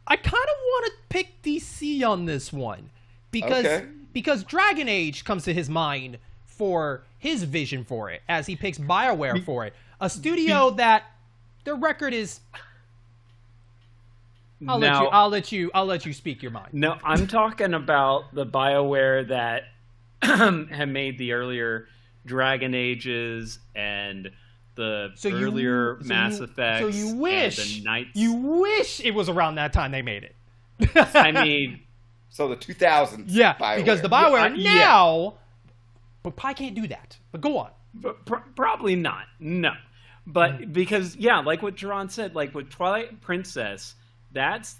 I kind of want to pick DC on this one because Dragon Age comes to his mind for his vision for it, as he picks BioWare for it, a studio that their record is. I'll let you speak your mind. No, I'm talking about the BioWare that had made the earlier Dragon Ages and the earlier Mass Effects. So you wish it was around that time they made it. I mean, so the 2000s. Yeah, BioWare. Because the BioWare now, but probably can't do that. But go on. But probably not. No, but because like what Jaron said, like with Twilight Princess, that's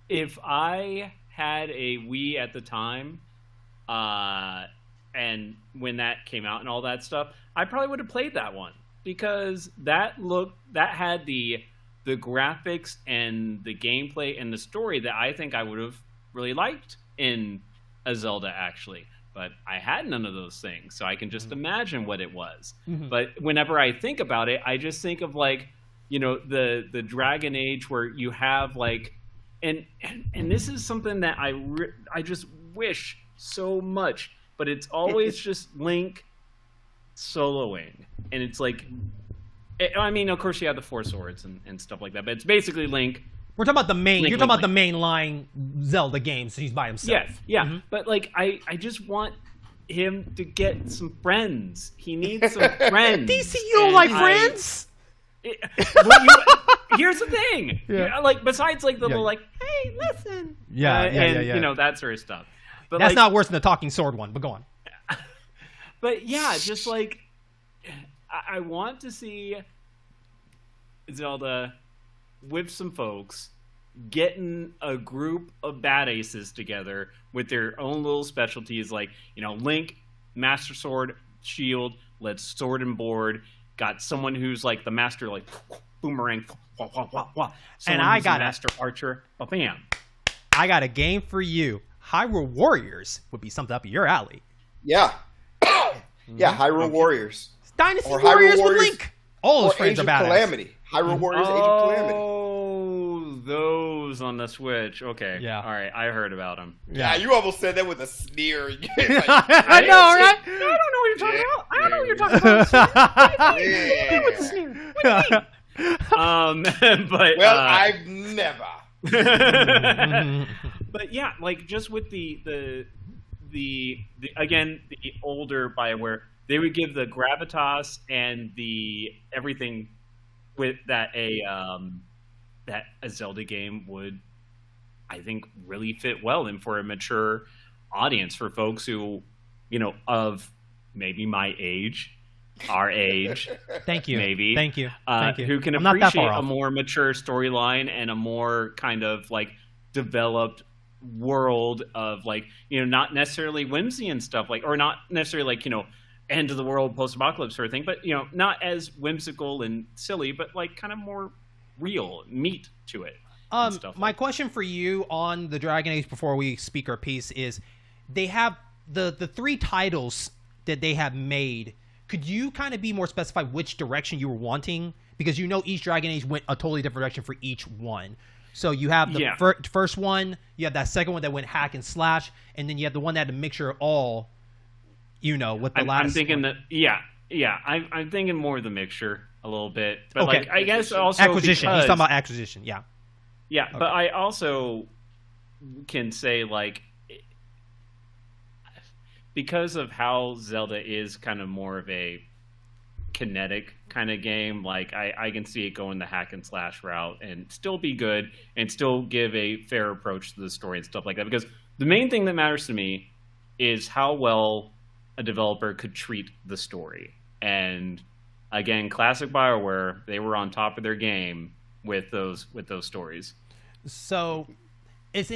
if I had a Wii at the time, and when that came out and all that stuff, I probably would have played that one because that had the graphics and the gameplay and the story that I think I would have really liked in a Zelda actually. But I had none of those things, so I can just imagine what it was. Mm-hmm. But whenever I think about it, I just think of like, the Dragon Age where you have like, and this is something that I just wish so much, but it's always just Link soloing, and it's like, I mean, of course you have the Four Swords and stuff like that, but it's basically Link. We're talking about the main. You're talking about the mainline Zelda games. So he's by himself. Yes, yeah. Mm-hmm. But like, I just want him to get some friends. He needs some friends. DC, you don't like friends? Here's the thing. Yeah. Like, besides like the little like, hey, listen. Yeah. That sort of stuff. But that's not worse than the talking sword one. But go on. But yeah, just like, I want to see Zelda with some folks getting a group of badasses together with their own little specialties, like Link, Master Sword, Shield, let's sword and board. Got someone who's like the master, like boomerang, wah, wah, wah, wah. And I got a master archer, bam. I got a game for you. Hyrule Warriors would be something up your alley. Yeah, Hyrule Warriors. Dynasty Warriors with Link. All those friends are badass. Calamity. Hyrule Warriors, Age of Calamity. Oh, those on the Switch. Okay. Yeah. All right. I heard about them. Yeah, you almost said that with a sneer. I know, right? I don't know what you're talking about. I don't know what you're talking about. With the sneer. What do you mean? But I've never. But yeah, like just with the again the older BioWare, they would give the gravitas and the everything with that a Zelda game would, I think, really fit well in for a mature audience, for folks who, of maybe my age, our age. Thank you. Maybe. Thank you. Who can appreciate a more mature storyline and a more kind of like developed world of like, not necessarily whimsy and stuff, like, or not necessarily like, end of the world post-apocalypse sort of thing, but not as whimsical and silly, but like kind of more real meat to it. My question for you on the Dragon Age before we speak our piece is, they have the 3 titles that they have made. Could you kind of be more specified which direction you were wanting? Because each Dragon Age went a totally different direction for each one. So you have the first one, you have that second one that went hack and slash, and then you have the one that had a mixture of all. With the last. I'm thinking one. I'm thinking more of the mixture a little bit, but okay. like I guess also acquisition. He's talking about acquisition, yeah. Yeah, okay. But I also can say like, because of how Zelda is kind of more of a kinetic kind of game, like I can see it going the hack and slash route and still be good and still give a fair approach to the story and stuff like that. Because the main thing that matters to me is how well a developer could treat the story. And again, classic BioWare, they were on top of their game with those stories. So it's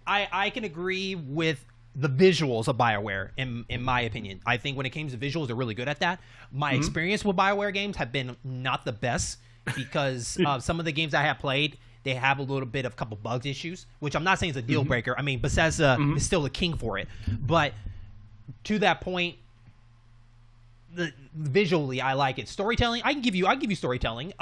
I can agree with the visuals of BioWare in my opinion. I think when it came to visuals, they're really good at that. My experience with BioWare games have been not the best because some of the games I have played, they have a little bit of couple bugs issues, which I'm not saying is a deal breaker. I mean, Bethesda is still the king for it. But to that point, visually, I like it. Storytelling, I give you storytelling.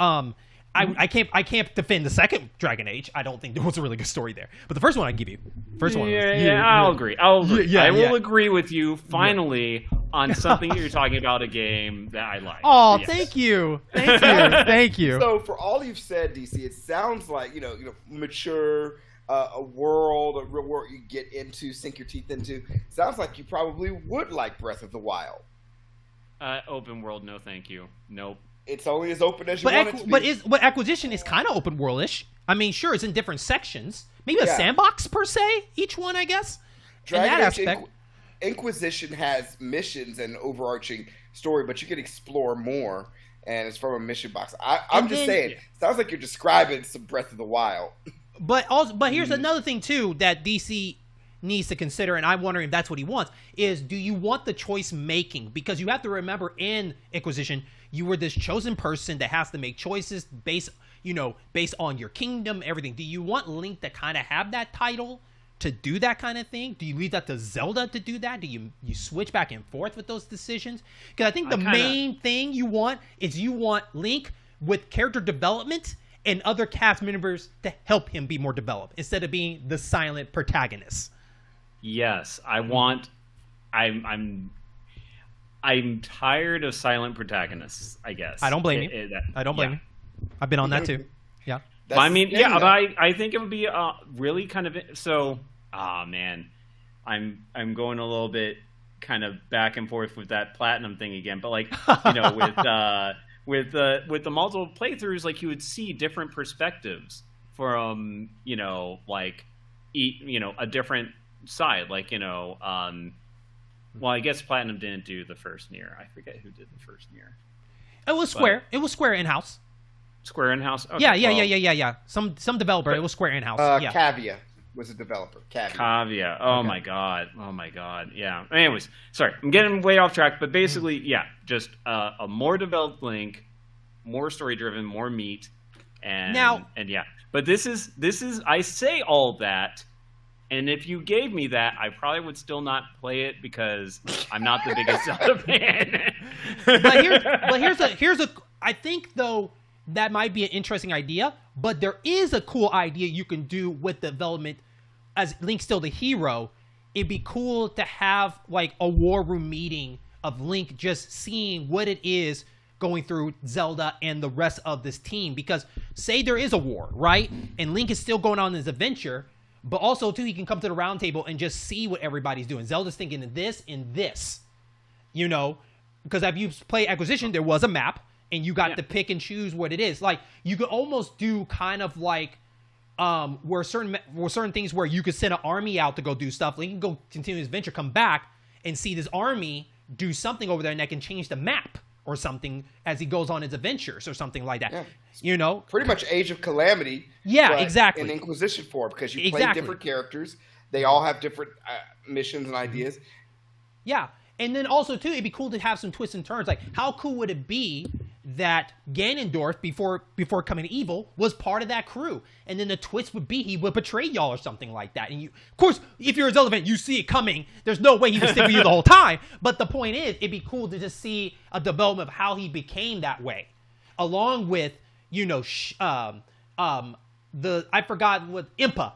I can't defend the second Dragon Age. I don't think there was a really good story there. But the first one I give you. First one. I'll agree. I will agree with you finally on something that you're talking about, a game that I like. Oh, yes. Thank you. Thank you. So for all you've said, DC, it sounds like mature, a real world you get into, sink your teeth into. Sounds like you probably would like Breath of the Wild. Open world, no thank you. Nope. It's only as open as you want it to be. But Acquisition is kind of open world-ish. I mean, sure, it's in different sections. Maybe a sandbox per se, each one, I guess. Dragon in that Age aspect. Inquisition has missions and overarching story, but you can explore more, and it's from a mission box. I'm just saying, sounds like you're describing some Breath of the Wild. But here's another thing too that DC needs to consider, and I'm wondering if that's what he wants, is do you want the choice making? Because you have to remember in Inquisition, you were this chosen person that has to make choices based on your kingdom, everything. Do you want Link to kind of have that title to do that kind of thing? Do you leave that to Zelda to do that? Do you switch back and forth with those decisions? Because I think the main thing you want is Link with character development and other cast members to help him be more developed instead of being the silent protagonist. Yes, I'm tired of silent protagonists, I guess. I don't blame you. I don't blame you. I've been on that too. Yeah. But I think it would be really kind of so. Man, I'm going a little bit kind of back and forth with that platinum thing again. But like with the multiple playthroughs, like you would see different perspectives from a different side. Like well, I guess Platinum didn't do the first Nier. I forget who did the first Nier. It was Square. It was Square in-house. Square in-house? Okay, yeah. Some developer. It was Square in-house. Cavia was a developer. Cavia. Oh, okay. My God. Yeah. Anyways, sorry. I'm getting way off track. But basically, just a more developed Link, more story-driven, more meat. And yeah. But this is I say all that. And if you gave me that, I probably would still not play it because I'm not the biggest Zelda fan. here's a. I think though that might be an interesting idea, but there is a cool idea you can do with development as Link's still the hero. It'd be cool to have like a war room meeting of Link just seeing what it is going through Zelda and the rest of this team. Because say there is a war, right? And Link is still going on this adventure. But also, too, he can come to the round table and just see what everybody's doing. Zelda's thinking of this and this, because if you play Acquisition, there was a map, and you got to pick and choose what it is. Like, you could almost do kind of like where certain things where you could send an army out to go do stuff. Like, you can go continue his adventure, come back, and see this army do something over there, and that can change the map or something as he goes on his adventures or something like that. Yeah. Pretty much Age of Calamity. Yeah, exactly. In Inquisition form, because you play different characters. They all have different missions and ideas. Yeah. And then also, too, it'd be cool to have some twists and turns. Like, how cool would it be that Ganondorf, before becoming evil, was part of that crew? And then the twist would be he would betray y'all or something like that. And of course, if you're a Zelda fan, you see it coming. There's no way he would stick with you the whole time. But the point is, it'd be cool to just see a development of how he became that way. Along with, I forgot what Impa.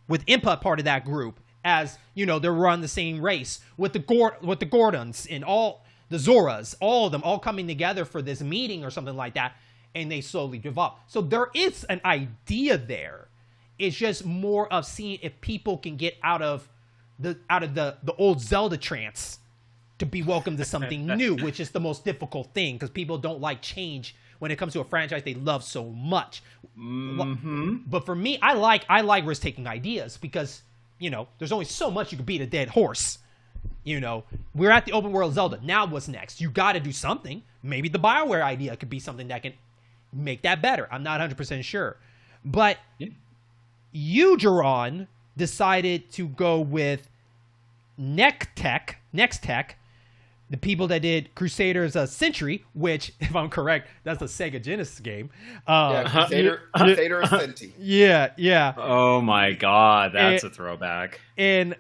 With Impa part of that group. As they're run the same race with the Gordons and all the Zoras, all of them all coming together for this meeting or something like that, and they slowly develop. So there is an idea there. It's just more of seeing if people can get out of the old Zelda trance to be welcome to something new, which is the most difficult thing because people don't like change when it comes to a franchise they love so much. Mm-hmm. But for me, I like risk-taking ideas because. There's only so much you can beat a dead horse. We're at the open world Zelda. Now what's next? You got to do something. Maybe the Bioware idea could be something that can make that better. I'm not 100% sure. But you, Jaron, decided to go with Next Tech, the people that did Crusaders Century, which, if I'm correct, that's a Sega Genesis game. Crusader Ascenti. Yeah. Oh my God, that's a throwback. And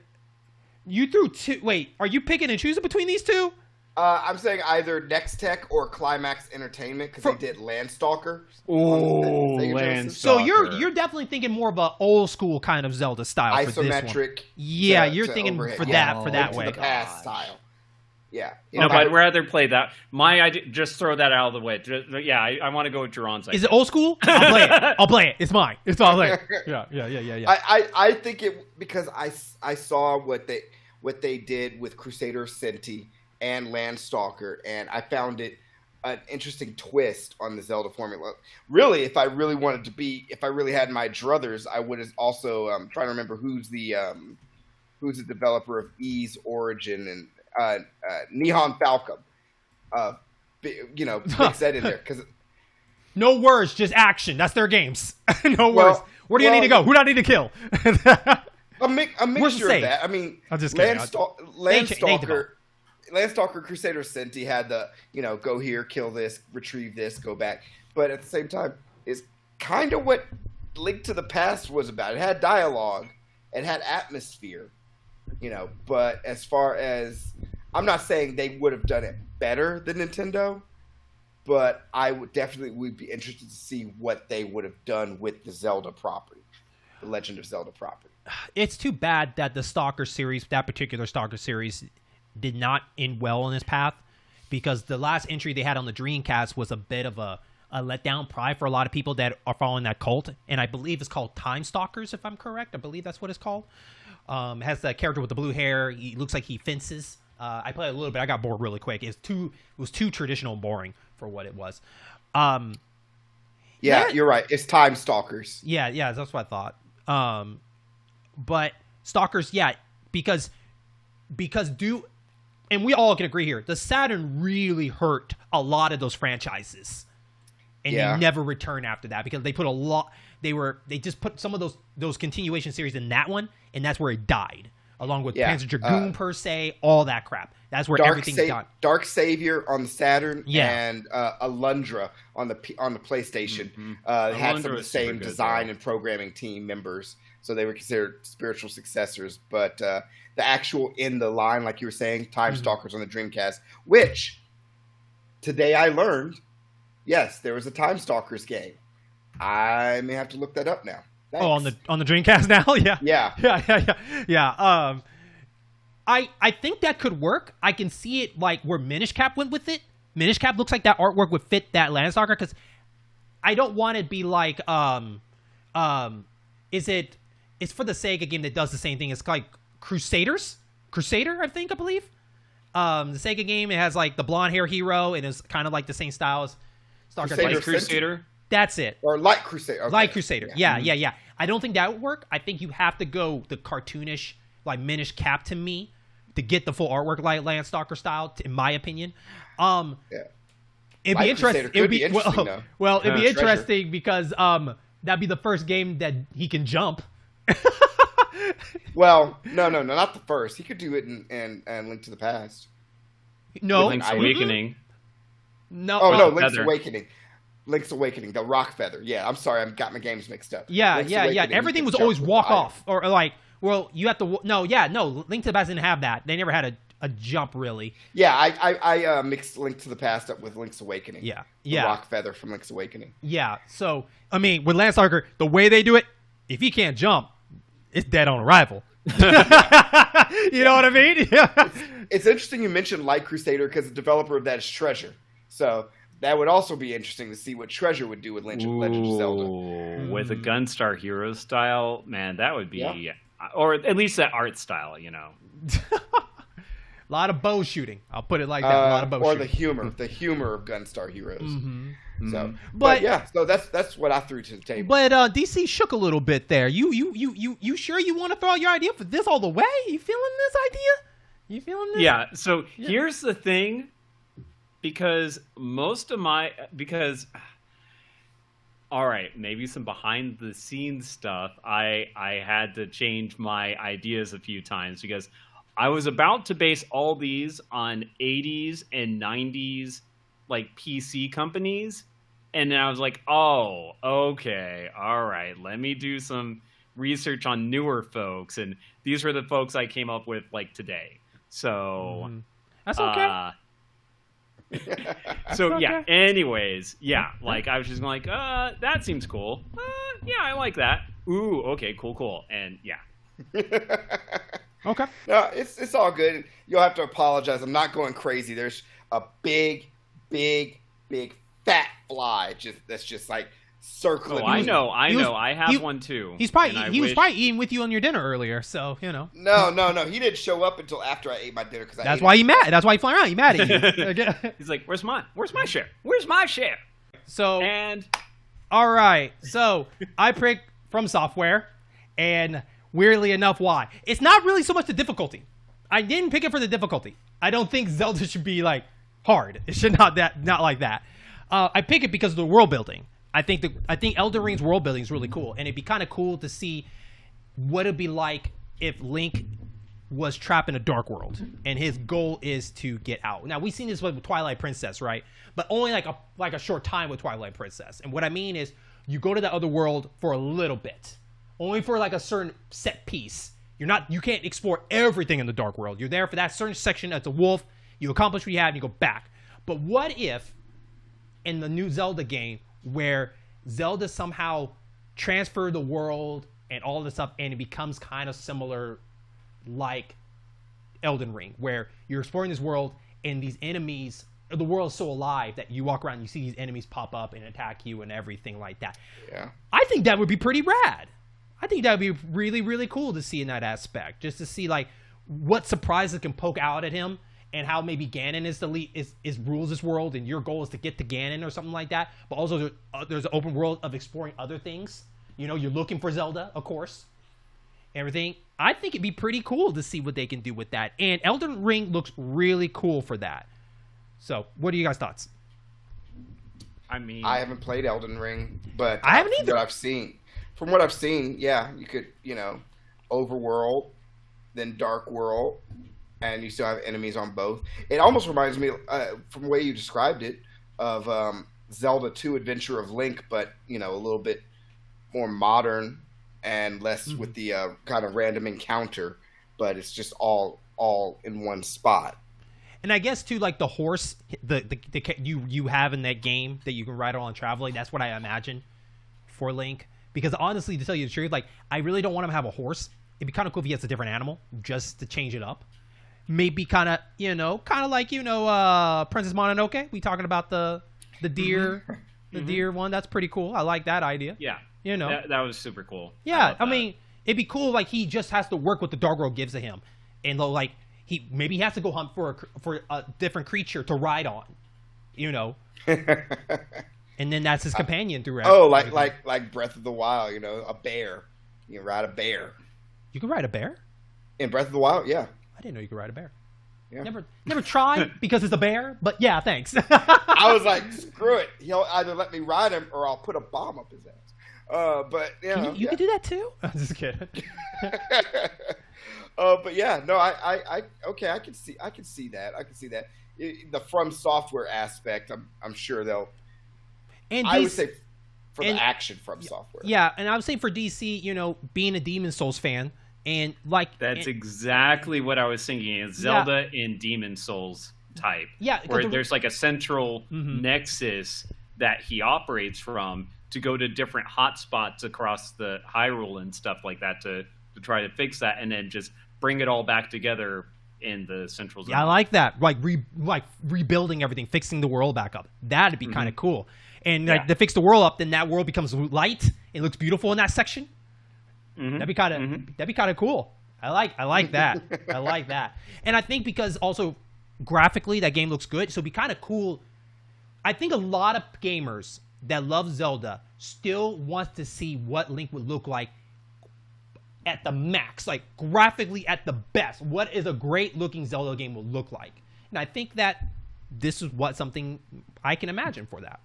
you threw two. Wait, are you picking and choosing between these two? I'm saying either Next Tech or Climax Entertainment because they did Landstalker. Oh, Landstalker. So you're definitely thinking more of an old school kind of Zelda style for this one. Isometric. Yeah, you're thinking overhead. for that to way. the past style. Yeah. No, but I'd rather play that. My idea, just throw that out of the way. I want to go with Jaron's idea. Is it old school? I'll play it. I'll play it. It's mine. It's all like yeah. I think it because I saw what they did with Crusader Senti and Landstalker, and I found it an interesting twist on the Zelda formula. Really, if I really had my druthers, I would have also trying to remember who's the developer of Ys Origin and Nihon Falcom. Mix that in there because no words, just action. That's their games. No words. Where do you need to go? Who do I need to kill? a mixture of that. I mean, I'm just kidding. Landstalker Crusader Senti had the, go here, kill this, retrieve this, go back. But at the same time, it's kind of what Link to the Past was about. It had dialogue. It had atmosphere. But as far as... I'm not saying they would have done it better than Nintendo, but I would be interested to see what they would have done with the Zelda property. The Legend of Zelda property. It's too bad that the Stalker series, that particular Stalker series... did not end well on this path because the last entry they had on the Dreamcast was a bit of a letdown probably for a lot of people that are following that cult, and I believe it's called Time Stalkers, if I'm correct. I believe that's what it's called. Has the character with the blue hair. He looks like he fences. I played a little bit. I got bored really quick. It was too traditional and boring for what it was. You're right. It's Time Stalkers. Yeah, that's what I thought. But Stalkers, because and we all can agree here, the Saturn really hurt a lot of those franchises, and they never returned after that because they put a lot. They just put some of those continuation series in that one, and that's where it died, along with Panzer Dragoon per se, all that crap. That's where everything's done. Dark Savior on the Saturn and Alundra on the PlayStation had some of the same design and programming team members, so they were considered spiritual successors. But the actual in the line, like you were saying, Time Stalkers on the Dreamcast, which today I learned, yes, there was a Time Stalkers game. I may have to look that up now. Thanks. Oh, on the Dreamcast now? Yeah. I think that could work. I can see it like where Minish Cap went with it. Minish Cap looks like that artwork would fit that Landstalker because I don't want it to be like it's for the Sega game that does the same thing. It's like Crusader, I believe. The Sega game, it has like the blonde hair hero, and it's kind of like the same style as Stalker. Crusader. That's it. Or Light Crusader. Okay. Light Crusader. Yeah. I don't think that would work. I think you have to go the cartoonish, like Minish Cap to me to get the full artwork like Landstalker style, in my opinion. It'd be interesting. It'd be interesting. Well, it'd be interesting because that'd be the first game that he can jump. Well, no, not the first. He could do it in Link to the Past. No, Link's Awakening. No, Link's Awakening. Link's Awakening, the rock feather. Yeah, I'm sorry, I've got my games mixed up. Yeah. Everything was always walk off or like. Well, you have to. No. Link to the Past didn't have that. They never had a jump really. Yeah, I mixed Link to the Past up with Link's Awakening. Yeah. The rock feather from Link's Awakening. Yeah. So I mean, with Landstalker, the way they do it, if he can't jump, it's dead on arrival. You know what I mean? Yeah. It's interesting you mentioned Light Crusader because the developer of that is Treasure. So that would also be interesting to see what Treasure would do with Legend of Zelda. With a Gunstar Hero style, man, that would be, or at least that art style, A lot of bow shooting. I'll put it like that. A lot of bow shooting. Or the humor of Gunstar Heroes. Mm-hmm. So, but so that's what I threw to the table. But DC shook a little bit there. You sure you want to throw out your idea for this all the way? You feeling this idea? You feeling this? Yeah. So here's the thing, because all right, maybe some behind the scenes stuff. I had to change my ideas a few times because I was about to base all these on 80s and 90s like PC companies, and then I was like, oh, okay, all right, let me do some research on newer folks, and these were the folks I came up with like today. So that's okay. So yeah. Okay. Anyways, yeah. Like I was just like, that seems cool. Yeah, I like that. Ooh, okay, cool. And yeah. Okay. No, it's all good. You'll have to apologize. I'm not going crazy. There's a big fat fly that's just like circling. Oh, I know. was- I have one too. He was wish- probably eating with you on your dinner earlier, so you know. No. He didn't show up until after I ate my dinner because That's why he mad. That's why he flying around. He mad at you. Okay. He's like, "Where's mine? Where's my share? Where's my share?" So And all right. So I picked From Software, and weirdly enough, why? It's not really so much the difficulty. I didn't pick it for the difficulty. I don't think Zelda should be like hard. It should not like that. I pick it because of the world building. I think Elden Ring's world building is really cool, and it'd be kind of cool to see what it'd be like if Link was trapped in a dark world, and his goal is to get out. Now we've seen this with Twilight Princess, right? But only like a short time with Twilight Princess. And what I mean is, you go to the other world for a little bit, only for like a certain set piece. You can't explore everything in the dark world. You're there for that certain section as a wolf. You accomplish what you have, and you go back. But what if in the new Zelda game, where Zelda somehow transferred the world and all this stuff, and it becomes kind of similar like Elden Ring, where you're exploring this world and these enemies, the world is so alive that you walk around and you see these enemies pop up and attack you and everything like that. Yeah. I think that would be pretty rad. I think that would be really, really cool to see in that aspect, just to see like what surprises can poke out at him, and how maybe Ganon is rules this world, and your goal is to get to Ganon or something like that. But also there's an open world of exploring other things. You know, you're looking for Zelda, of course. Everything. I think it'd be pretty cool to see what they can do with that. And Elden Ring looks really cool for that. So, what are you guys' thoughts? I mean, I haven't played Elden Ring, but I haven't either. From what I've seen, yeah, you could, overworld, then dark world, and you still have enemies on both. It almost reminds me, from the way you described it, of Zelda 2: Adventure of Link, but a little bit more modern and less with the kind of random encounter. But it's just all in one spot. And I guess too, like the horse, the you have in that game that you can ride on traveling. That's what I imagine for Link. Because honestly, to tell you the truth, like I really don't want him to have a horse. It'd be kind of cool if he has a different animal just to change it up. Maybe kind of like Princess Mononoke. We talking about the deer, the deer one. That's pretty cool. I like that idea. Yeah, that was super cool. Yeah, I mean, it'd be cool. Like he just has to work what the dark world gives to him, and like he has to go hunt for a different creature to ride on, and then that's his companion throughout. Oh, like Breath of the Wild, a bear. You can ride a bear. You can ride a bear? In Breath of the Wild, yeah. I didn't know you could ride a bear. Yeah. Never tried because it's a bear, but yeah, thanks. I was like, screw it. He'll either let me ride him or I'll put a bomb up his ass. But you can do that too? I'm just kidding. But yeah, no, I can see that. I can see that. The From Software aspect, I'm sure they'll. And I would say for the action From Software. Yeah, and I would say for DC, being a Demon Souls fan, and like that's exactly what I was thinking. It's Zelda in Demon Souls type. Yeah, where there's like a central nexus that he operates from to go to different hotspots across the Hyrule and stuff like that to try to fix that, and then just bring it all back together in the central zone. Yeah, I like that. Like rebuilding everything, fixing the world back up. That'd be kind of cool. And like to fix the world up, then that world becomes light. It looks beautiful in that section. That'd be kind of cool. I like that. I like that. And I think because also graphically that game looks good, so it'd be kind of cool. I think a lot of gamers that love Zelda still wants to see what Link would look like at the max, like graphically at the best. What is a great looking Zelda game will look like? And I think that this is something I can imagine for that.